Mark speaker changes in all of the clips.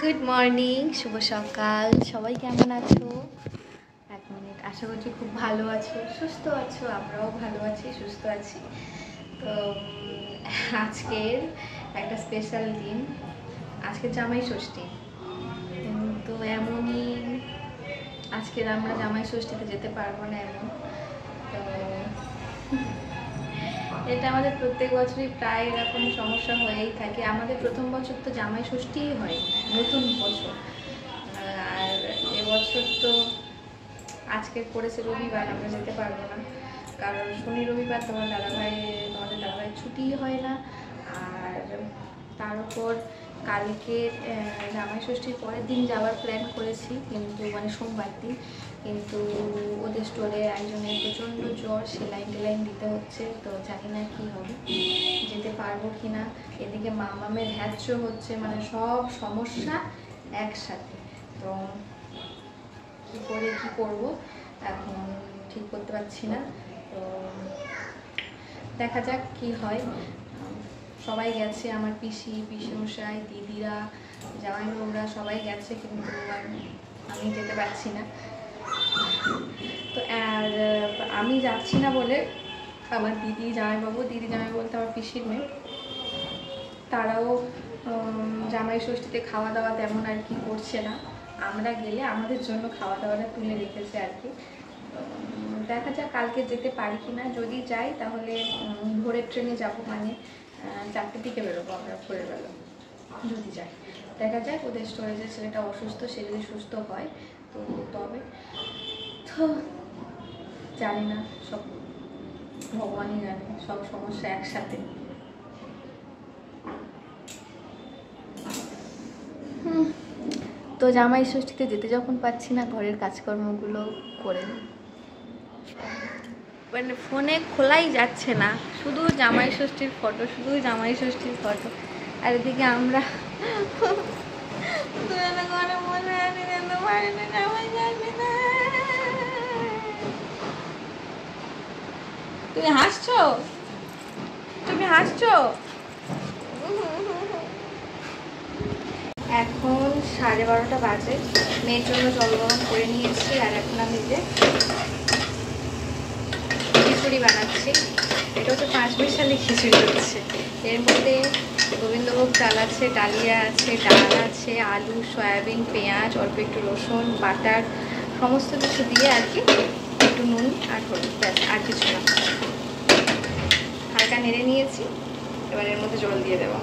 Speaker 1: Good morning, শুভ সকাল। সবাই কেমন আছো? এক মিনিট, আশা করছি খুব ভালো আছো, সুস্থ আছো। আমরাও ভালো আছি, সুস্থ আছি। তো আজকের একটা স্পেশাল দিন, আজকে জামাই ষষ্ঠী। কিন্তু এমনই আজকের আমরা জামাই ষষ্ঠীতে যেতে পারবো না এমন। তো এটা আমাদের প্রত্যেক বছরই প্রায় এরকম সমস্যা হয়েই থাকে। আমাদের প্রথম বছর তো জামাই ষষ্ঠীই হয়, নতুন বছর। আর এবছর তো আজকে পড়েছে রবিবার, আমরা যেতে পারবো না, কারণ শনি রবিবার তোমাদের দাদাভাই ছুটিই হয় না। আর তার উপর কালকে জামাই ষষ্ঠীর পরের দিন যাওয়ার প্ল্যান করেছি, কিন্তু মানে সোমবার দিন, কিন্তু ওদের স্টোরে একজনের প্রচণ্ড জ্বর, সেলাইন টেলাইন দিতে হচ্ছে। তো জানি না কী হবে, যেতে পারবো কি না। এদিকে মামামের হ্যাচও হচ্ছে, মানে সব সমস্যা একসাথে। তো কী করে কী করবো এখন ঠিক করতে পারছি না। তো দেখা যাক কি হয়। সবাই গেছে, আমার পিসি, পিসমশাই, দিদিরা, জামাইবাবুরা সবাই গেছে, কিন্তু আমি যেতে পারছি না। তো আর আমি যাচ্ছি না বলে আমার দিদি জামাইবাবু বলতে আমার পিসির মেয়ে, তারাও জামাই ষষ্ঠীতে খাওয়া দাওয়া তেমন আর কি করছে না। আমরা গেলে আমাদের জন্য খাওয়া দাওয়াটা তুলে রেখেছে আর কি। দেখা যাক কালকে যেতে পারি কি না। যদি যাই তাহলে ভোরের ট্রেনে যাব, মানে 4টের দিকে বেরোবো আমরা ভোরের বেলা। যদি যাই দেখা যাক, ওদের স্টোরেজের ছেলেটা অসুস্থ, সে যদি সুস্থ হয় তো তবে। তো জানি না, সব ভগবানই জানে, সব সমস্যা একসাথে। তো জামাই ষষ্ঠীতে যেতে যখন পারছি না, ঘরের কাজকর্মগুলো করে নিই। মানে ফোনে খোলাই যাচ্ছে না, শুধু জামাই ষষ্ঠীর ফটো, শুধু জামাই ষষ্ঠীর ফটো। আর এদিকে আমরা তুমি হাসছো, তুমি হাসছো। এখন 12:30 বাজে, মেয়ের জন্য জল গরম করে নিয়েছি। আর এখন আমি যে খিচুড়ি বানাচ্ছি, এটা হচ্ছে 5 মিশালি খিচুড়ি হচ্ছে। এর মধ্যে গোবিন্দভোগ চাল আছে, ডালিয়া আছে, ডাল আছে, আলু, সয়াবিন, পেঁয়াজ, অল্প একটু রসুন, বাটার, সমস্ত কিছু দিয়ে আর কি, একটু নুন আর হলুদ, ব্যাস, আর কিছু না। হালকা নেড়ে নিয়েছি, এবার এর মধ্যে জল দিয়ে দেবো।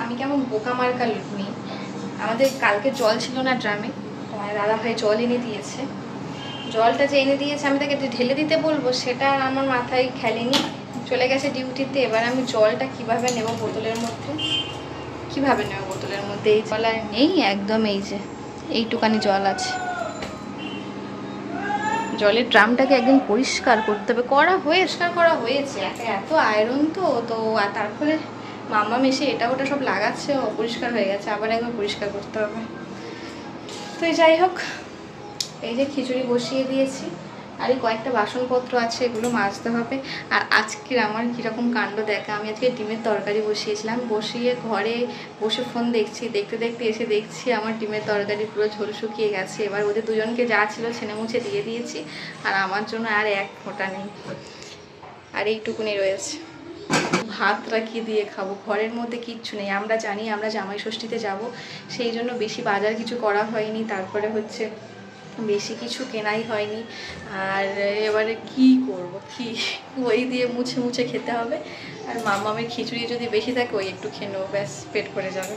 Speaker 1: আমি কেমন বোকা মার্কা লুকনি। আমাদের কালকে জল ছিল না ড্রামে, তোমার দাদাভাই জল এনে দিয়েছে। জলটা যে এনে দিয়েছে আমি তাকে ঢেলে দিতে বলবো, সেটা আর আমার মাথায় খেলেনি, চলে গেছে ডিউটিতে। এবার আমি জলটা কিভাবে নেব বোতলের মধ্যে, কিভাবে নেব বোতলের মধ্যে? এই জল আর নেই একদম, এই যে এইটুকানি জল আছে। জলের ড্রামটাকে একদিন পরিষ্কার করতে হবে, পরিষ্কার করা হয়েছে, এত আয়রন তো তার ফলে মামা এসে এটা ওটা সব লাগাচ্ছে, অপরিষ্কার হয়ে গেছে, আবার একবার পরিষ্কার করতে হবে। তো যাই হোক, এই যে খিচুড়ি বসিয়ে দিয়েছি, আর এই কয়েকটা বাসনপত্র আছে, এগুলো মাজতে হবে। আর আজকের আমার কীরকম কাণ্ড দেখা, আমি আজকে ডিমের তরকারি বসিয়েছিলাম, বসিয়ে ঘরে বসে ফোন দেখছি, দেখতে দেখতে এসে দেখছি আমার ডিমের তরকারি পুরো ঝোল শুকিয়ে গেছে। এবার ওদের দুজনকে যা ছিল ছেনে মুছে দিয়ে দিয়েছি, আর আমার জন্য আর এক ফোঁটা নেই, আর এইটুকুনি রয়েছে। ভাতটা কি দিয়ে খাবো, ঘরের মধ্যে কিচ্ছু নেই। আমরা জানি আমরা জামাই ষষ্ঠীতে যাব, সেই জন্য বেশি বাজার কিছু করা হয়নি, তারপরে হচ্ছে বেশি কিছু কেনাই হয়নি। আর এবারে কি করব, কি ওই দিয়ে মুছে মুছে খেতে হবে। আর মামামের খিচুড়ি যদি বেশি থাকে ওই একটু খেয়ে নেবো, ব্যাস, পেট ভরে যাবে।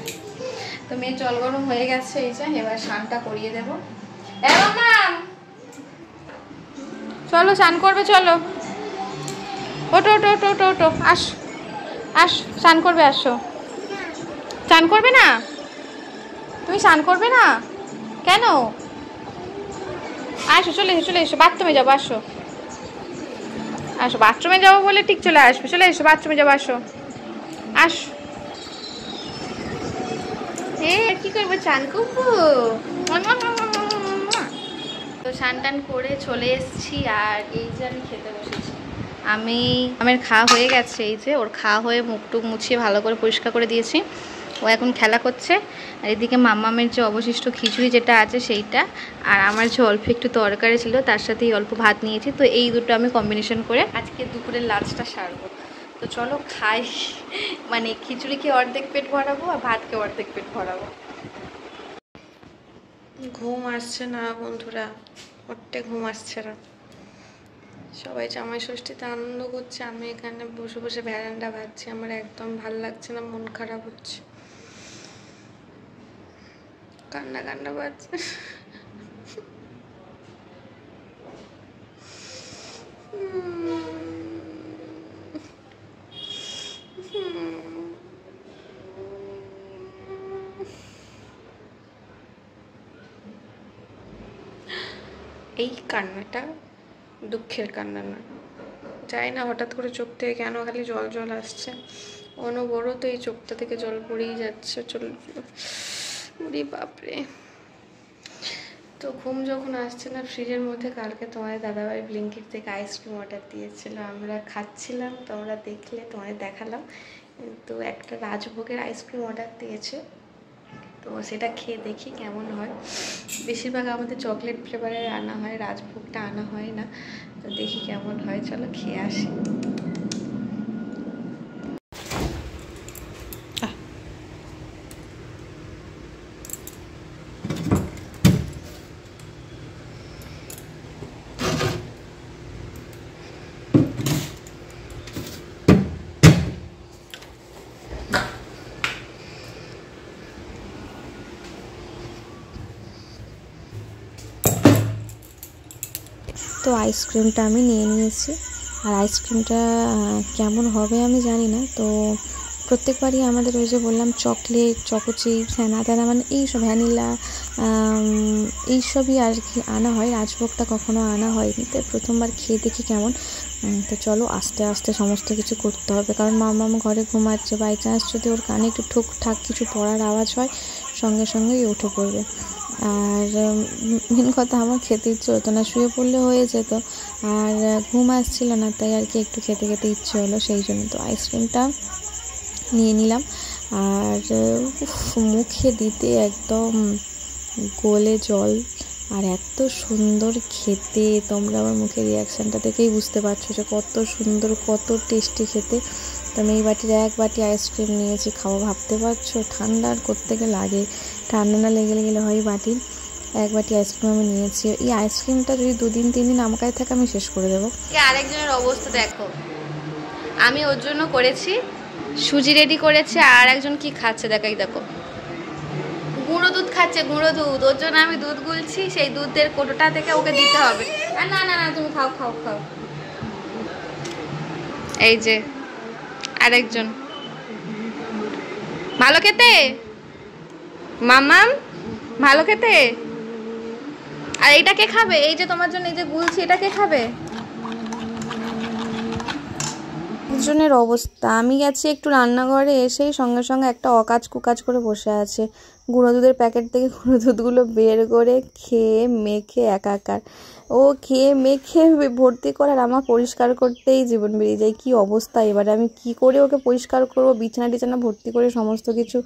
Speaker 1: তো মেয়ে জল গরম হয়ে গেছে, এই যে এবার স্নানটা করিয়ে দেবো। মামাম চলো স্নান করবে, চলো ওটো ওটো ওটো ওটো ওটো, আস স্নান করবে, আসো। স্নান করবে না তুমি? স্নান করবে না কেন? আসো, চলে এসো, বাথরুমে যাবো, আসো বাথরুমে যাবো বলে ঠিক চলে আসবে, চলে এসো, বাথরুমে যাবো, আসো। কি করবো, চান করবো? তো স্নান টান করে চলে এসেছি, আর এই যে আমি খেতে বসেছি। আমার খাওয়া হয়ে গেছে, এই যে ওর খাওয়া হয়ে মুখ টুক মুছিয়ে ভালো করে পরিষ্কার করে দিয়েছি। ও এখন খেলা করছে। আর এদিকে মাম্মামের যে অবশিষ্ট খিচুড়ি যেটা আছে সেইটা, আর আমার যে অল্প একটু তরকারি ছিল তার সাথেই অল্প ভাত নিয়েছি। তো এই দুটো আমি কম্বিনেশন করে আজকে দুপুরের লাঞ্চটা সারবো। তো চলো খাই, মানে খিচুড়িকে অর্ধেক পেট ভরাবো আর ভাতকে অর্ধেক পেট ভরাবো। ঘুম আসছে না বন্ধুরা, অট্টে ঘুম আসছে না। সবাই জামাই ষষ্ঠীতে আনন্দ করছে, আমি এখানে বসে বসে ভ্যারান্ডা ভাবছি। আমার একদম ভাল লাগছে না, মন খারাপ হচ্ছে, কান্না কান্না পাচ্ছে। এই কান্নাটা দুঃখের কান্না না, যাই না হঠাৎ করে চোখ থেকে কেন খালি জল জল আসছে, অনবরত এই চোখটা থেকে জল পড়েই যাচ্ছে। উরি বাপরে। তো ঘুম যখন আসছে না, ফ্রিজের মধ্যে কালকে তোমাদের দাদাভাই ব্লিঙ্কিট থেকে আইসক্রিম অর্ডার দিয়েছিল, আমরা খাচ্ছিলাম, তোমরা দেখলে, তোমাদের দেখালাম। তো একটা রাজভোগের আইসক্রিম অর্ডার দিয়েছে, তো সেটা খেয়ে দেখি কেমন হয়। বেশিরভাগ আমাদের চকলেট ফ্লেভারের আনা হয়, রাজভোগটা আনা হয় না। তো দেখি কেমন হয়, চলো খেয়ে আসি। তো আইসক্রিমটা আমি নিয়ে নিয়েছি, আর আইসক্রিমটা কেমন হবে আমি জানি না। তো প্রত্যেকবারই আমাদের ওই যে বললাম চকলেট, চকো চিপস, হ্যানা ত্যানা, মানে এইসব ভ্যানিলা এইসবই আর কি আনা হয়, রাজভোগটা কখনো আনা হয়নি। তো প্রথমবার খেয়ে দেখি কেমন। তো চলো আস্তে আস্তে সমস্ত কিছু করতে হবে, কারণ মামা ঘরে ঘুমাচ্ছে, বাই চান্স যদি ওর কানে একটু ঠুকঠাক কিছু পড়ার আওয়াজ হয় সঙ্গে সঙ্গেই উঠে পড়বে। আর মেন কথা, আমার খেতে ইচ্ছে হতো না, শুয়ে পড়লে হয়ে যেত, আর ঘুম আসছিল না, তাই আর কি একটু খেতে খেতে ইচ্ছে হলো, সেই জন্য। তো আইসক্রিমটা নিয়ে নিলাম, আর মুখে দিতে একদম গলে জল, আর এত সুন্দর খেতে। তোমরা আমার মুখের রিয়াকশানটা দেখেই বুঝতে পারছো যে কত সুন্দর, কত টেস্টি খেতে। তো আমি এই বাটির এক বাটি আইসক্রিম নিয়েছি, খাবো, ভাবতে পারছো ঠান্ডার করতে গেলে লাগে, ঠান্ডা না গেলে হয়। বাটির এক বাটি আইসক্রিম আমি নিয়েছি। এই আইসক্রিমটা যদি 2-3 দিন আমার কাছে থাকে আমি শেষ করে দেবো। আরেকজনের অবস্থা দেখো, আমি ওর জন্য করেছি সুজি রেডি করেছে, আর একজন কি খাচ্ছে দেখাই, দেখো গুঁড়ো দুধ খাচ্ছে, গুঁড়ো দুধ। ওর জন্য আমি দুধ গুলছি, সেই দুধের কোটোটা থেকে ওকে দিতে হবে। না না না, তুমি খাও খাও খাও। এই যে আরেকজন, ভালো খেতে মামাম, ভালো খেতে। আর এইটা কে খাবে? এই যে তোমার জন্য এই যে গুলছি, এটা কে খাবে? একজনের অবস্থা, আমি গেছি একটু রান্নাঘরে, এসেই সঙ্গে সঙ্গে একটা অকাজ কুকাজ করে বসে আছে, গুঁড়ো দুধের প্যাকেট থেকে গুঁড়ো দুধগুলো বের করে খেয়ে মেখে একাকার। ও খেয়ে মেখে ভর্তি করার, আমার পরিষ্কার করতেই জীবন বেরিয়ে যায়। কি অবস্থা, এবারে আমি কি করে ওকে পরিষ্কার করবো? বিছানা টিছানা ভর্তি করে সমস্ত কিছু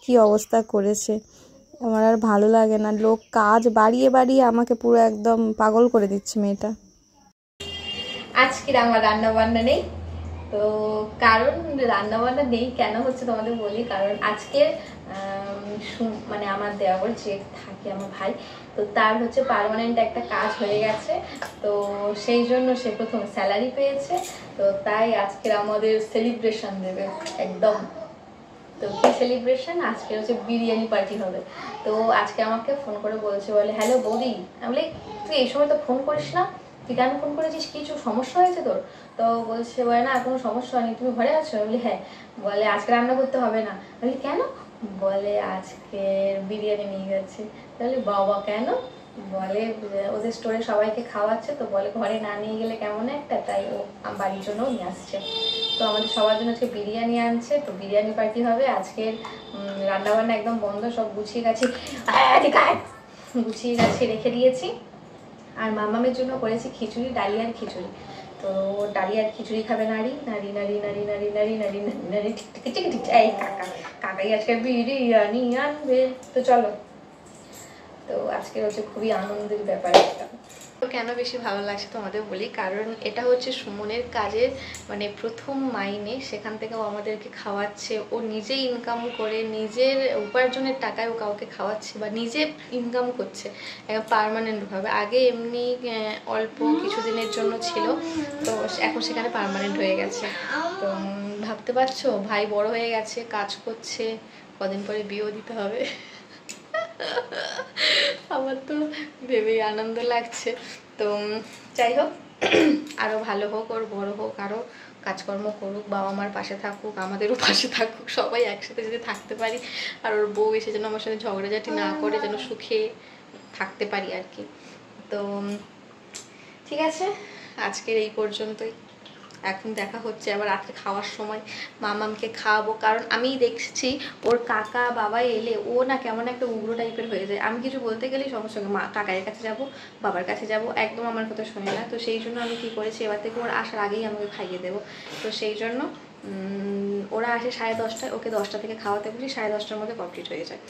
Speaker 1: কি অবস্থা করেছে, আমার আর ভালো লাগে না। লোক কাজ বাড়িয়ে বাড়িয়ে আমাকে পুরো একদম পাগল করে দিচ্ছে মেয়েটা। আজকে আমার রান্না বান্না নেই, তো কারণ রান্নাবান্না নেই কেন হচ্ছে তোমাদের বলি। কারণ আজকে মানে আমার দেওয়ার যে থাকে আমার ভাই, তো তার হচ্ছে পার্মানেন্ট একটা কাজ হয়ে গেছে, তো সেই জন্য সে প্রথম স্যালারি পেয়েছে, তো তাই আজকে আমাদের সেলিব্রেশন দেবে একদম। তো কি সেলিব্রেশন? আজকে হচ্ছে বিরিয়ানি পার্টি হবে। তো আজকে আমাকে ফোন করে বলছে, বলে হ্যালো বৌদি। আমি বলি তুই এই সময় তো ফোন করিস না, তুই কেন ফোন করেছিস, কিছু সমস্যা হয়েছে তোর? তো বলছে বলে না কোনো সমস্যা হয়নি, তুমি ঘরে আছো? আমি বলি হ্যাঁ। বলে আজকে রান্না করতে হবে না। আমি বলি কেন? বলে আজকে বিরিয়ানি নিয়ে গেছে। তাহলে বাবা কেন? বলে ওদের স্টোরে সবাইকে খাওয়াচ্ছে, তো বলে ঘরে না নিয়ে গেলে কেমন একটা, তাই ও বাড়ির জন্যও নিয়ে আসছে। তো আমাদের সবার জন্য আজকে বিরিয়ানি আনছে, তো বিরিয়ানি পার্টি হবে। আজকের রান্নাবান্না একদম বন্ধ, সব গুছিয়ে গুছিয়ে রেখে দিয়েছি। আর মামামের জন্য করেছি খিচুড়ি, ডালিয়ার খিচুড়ি। তো ডালিয়ার খিচুড়ি খাবে নাড়ি নাড়ি নাড়ি নাড়ি নাড়ি নাড়ি নাড়ি নাড়ি নাড়ি ঠিক ঠিক ঠিক ঠিক। এই কাকাই আজকে বিরিয়ানি আনবে, তো চলো। তো আজকে হচ্ছে খুবই আনন্দের ব্যাপার একটা। কেন বেশি ভালো লাগছে তোমাদের বলি, কারণ এটা হচ্ছে সুমনের কাজের মানে প্রথম মাইনে, সেখান থেকে ও আমাদেরকে খাওয়াচ্ছে, ও নিজে ইনকাম করে নিজের উপার্জনের টাকায় ও কাউকে খাওয়াচ্ছে বা নিজে ইনকাম করছে পার্মানেন্টভাবে। আগে এমনি অল্প কিছুদিনের জন্য ছিল, তো এখন সেখানে পার্মানেন্ট হয়ে গেছে। তো ভাবতে পারছো, ভাই বড় হয়ে গেছে, কাজ করছে, কদিন পরে বিয়েও দিতে হবে। আমার তো ভেবেই আনন্দ লাগছে। তো যাই হোক, আরও ভালো হোক, ওর বড় হোক, আরও কাজকর্ম করুক, বাবা মার পাশে থাকুক, আমাদেরও পাশে থাকুক, সবাই একসাথে যদি থাকতে পারি। আর ওর বউ এসে যেন আমার সাথে ঝগড়াঝাটি না করে, যেন সুখে থাকতে পারি আর কি। তো ঠিক আছে, আজকের এই পর্যন্তই। এখন দেখা হচ্ছে আবার রাত্রে খাওয়ার সময় মামামকে খাওয়াবো, কারণ আমি দেখছি ওর কাকা বাবা এলে ও না কেমন একটা উগ্র টাইপের হয়ে যায়। আমি কিছু বলতে গেলেই সঙ্গে সঙ্গে মা কাকার কাছে যাব, বাবার কাছে যাব, একদম আমার কথা শোনে না। তো সেই জন্য আমি কি করেছি, এবার থেকে ওর আসার আগেই আমাকে খাইয়ে দেবো। তো সেই জন্য ওরা আসে 10:30টায়, ওকে 10টা থেকে খাওয়াতে বসি, 10:30টার মধ্যে কমপ্লিট হয়ে যায়।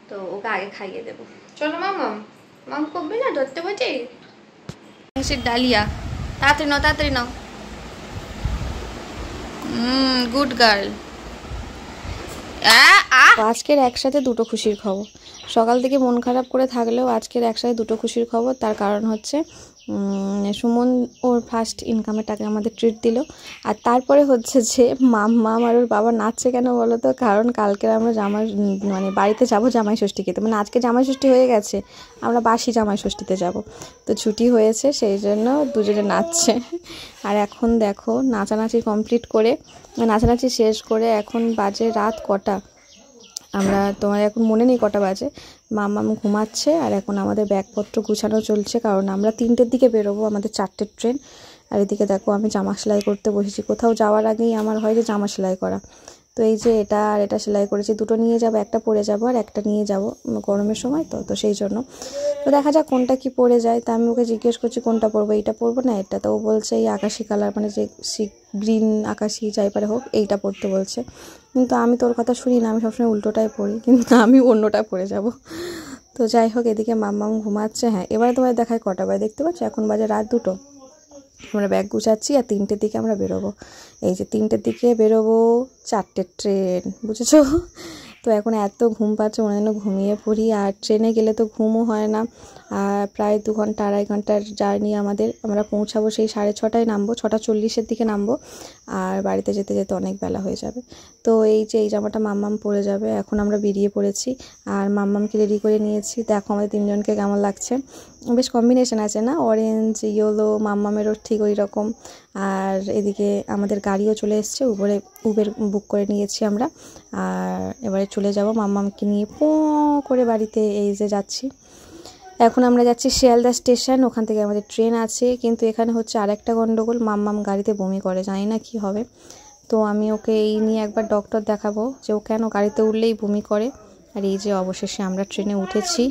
Speaker 1: তো ওকে আগে খাইয়ে দেবো। চলো মামাম, মাম করবে না ধরতে বলছি ডালিয়া, তাড়াতাড়ি নাও তাড়াতাড়ি নাও। Good girl. আজকের একসাথে দুটো খুশির খবর। সকাল থেকে মন খারাপ করে থাকলেও আজকের একসাথে দুটো খুশির খবর। তার কারণ হচ্ছে সুমন ওর ফার্স্ট ইনকামের টাকা আমাদের ট্রিট দিল। আর তারপরে হচ্ছে যে মাম আর ওর বাবা নাচছে কেন বলো তো, কারণ কালকে আমরা মানে বাড়িতে যাব জামাই ষষ্ঠী খেতে। মানে আজকে জামাই ষষ্ঠী হয়ে গেছে, আমরা বাসি জামাই ষষ্ঠীতে যাব। তো ছুটি হয়েছে, সেই জন্য দুজনে নাচছে। আর এখন দেখো নাচানাচি কমপ্লিট করে, নাচানাচি শেষ করে এখন বাজে রাত কটা আমরা তোমার এখন মনে নেই কটা বাজে। মাম্মাম ঘুমাচ্ছে আর এখন আমাদের ব্যাগপত্র গুছানো চলছে, কারণ আমরা 3টের দিকে বেরোবো, আমাদের 4টের ট্রেন। আর এদিকে দেখো আমি জামা সেলাই করতে বসেছি। কোথাও যাওয়ার আগেই আমার হয় যে জামা সেলাই করা। তো এই যে এটা আর এটা সেলাই করেছি, দুটো নিয়ে যাব, একটা পরে যাব আর একটা নিয়ে যাব, গরমের সময় তো সেই জন্য। তো দেখা যাক কোনটা কি পরে যায়। তা আমি ওকে জিজ্ঞেস করছি কোনটা পরবো, এইটা পরবো না এটা। তো ও বলছে এই আকাশি কালার, মানে যে গ্রিন আকাশি যাই পারে হোক, এইটা পরতে বলছে। কিন্তু আমি তোর কথা শুনি না, আমি সবসময় উল্টোটাই পড়ি, কিন্তু আমি অন্যটা পরে যাব। তো যাই হোক, এদিকে মাম্মাম ঘুমাচ্ছে। হ্যাঁ, এবারে তোমার দেখায় কটা বাজে দেখতে পাচ্ছ, এখন বাজে রাত 2টো। আমরা ব্যাগ গুছাচ্ছি আর 3টের দিকে আমরা বেরোবো। এই যে 3টের দিকে বেরোবো, 4টের ট্রেন, বুঝেছো? তো এখন এত ঘুম পাচ্ছে, মনে হয় ঘুমিয়ে পড়ি। আর ট্রেনে গেলে তো ঘুমও হয় না। আর প্রায় 2 ঘন্টা 2.5 ঘন্টার জার্নি আমাদের। আমরা পৌঁছাবো সেই 6:30টায়, নামবো 6:40-এর দিকে নামবো। আর বাড়িতে যেতে যেতে অনেক বেলা হয়ে যাবে। তো এই যে এই জামাটা মাম্মাম পরে যাবে। এখন আমরা বেরিয়ে পড়েছি আর মাম্মামকে রেডি করে নিয়েছি। দেখো আমাদের 3জনকে কেমন লাগছে, বেশ কম্বিনেশন আছে না, অরেঞ্জ ইয়েলো, মাম্মামেরও ঠিক ওই রকম। আর এদিকে আমাদের গাড়িও চলে এসছে, উবের বুক করে নিয়েছি আমরা। আর এবারে চলে যাব মাম্মামকে নিয়ে করে বাড়িতে। এই যে যাচ্ছি, এখন আমরা যাচ্ছি শিয়ালদা স্টেশন, ওখান থেকে আমাদের ট্রেন আছে। কিন্তু এখানে হচ্ছে আরেকটা গন্ডগোল, মাম্মাম গাড়িতে বমি করে, জানি না কি হবে। তো আমি ওকে এই নিয়ে একবার ডক্টর দেখাবো যে ও কেন গাড়িতে উঠলেই বমি করে। আর এই যে অবশেষে আমরা ট্রেনে উঠেছি।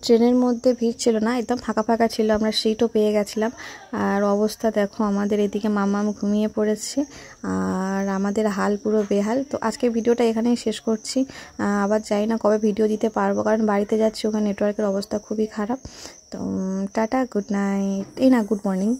Speaker 1: ট্রেনের মধ্যে ভিড় ছিল না, একদম ফাঁকা ফাঁকা ছিল, আমরা সিটও পেয়ে গেছিলাম। আর অবস্থা দেখো আমাদের, এদিকে মাম্মাম ঘুমিয়ে পড়েছে আর আমাদের হাল পুরো বেহাল। তো আজকের ভিডিওটা এখানেই শেষ করছি। আবার যাই না কবে ভিডিও দিতে পারবো, কারণ বাড়িতে যাচ্ছি, ওখানে নেটওয়ার্কের অবস্থা খুবই খারাপ। তো টাটা, গুড নাইট, এই না গুড মর্নিং।